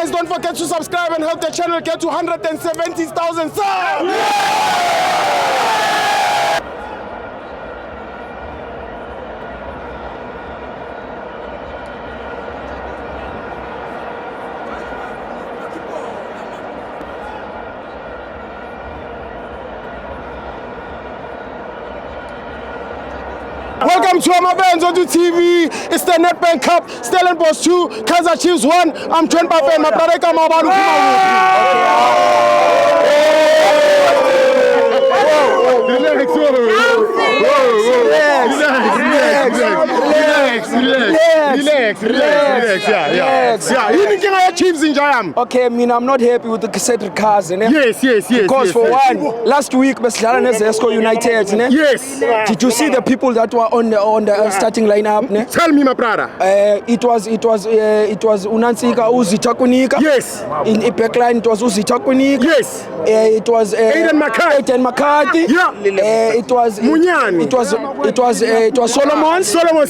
Guys, don't forget to subscribe and help the channel get to 170,000 subs. Welcome to Amabenz onto TV. It's the Nedbank Cup. Stellenbosch 2, Kaizer Chiefs 1. I'm joined by my brother Kamabalu. Relax. Yeah. You think I Chiefs in Jayam? Okay, I mean, I'm not happy with the Cedric cars, ne? Yes. Because for one, last week, Esco United, ne? Yes. Did you see the people that were on the starting lineup, ne? Tell me, my brother. It was Unansika Uzi Takunika. Yes. In the backline, it was Uzi Takunika. Yes. It was Aidan McCarthy. Yeah. It was Munyani. It was Solomon. Solomon,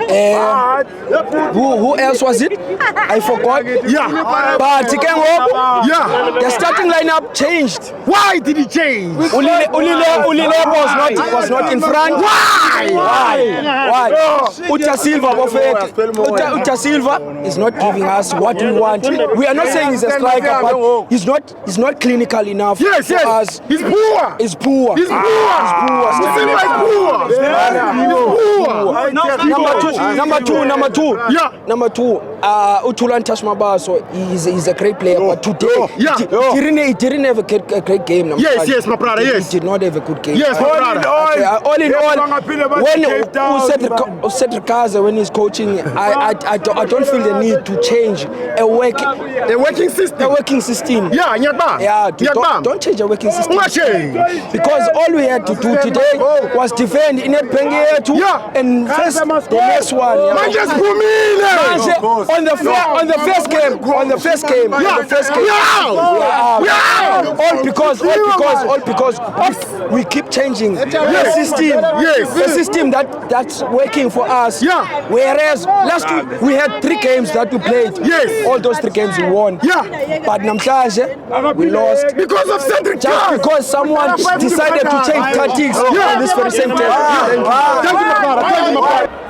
yeah. Who else was it? I forgot. Yeah. But he came up. Yeah. The starting lineup changed. Why did it change? Ulile was not in front. Why? Uta Silva is not giving us what we want. We are not saying he's a striker, but he's not clinical enough. Yes. He's poor. He's poor. Number two. Yeah. Number two. Utulan Tashmabaso, he's a great player, but today he didn't have a great game. Yes, my brother. Yes. He did not have a good game. Yes, my brother. All in all, when Cedric Kaza, when he's coaching, I don't feel the need to change a working system. Yeah. Don't change a working system. Because all we had to do today was defend in it and face the next one. On the first game. All because we keep changing the system. The system that's working for us. Yeah. Whereas last week we had 3 games that we played. Yes. All those 3 games we won. Yeah. But Namhlanje, we lost Because of Cedric just because someone decided to change tactics on this very same day. Thank you, my brother.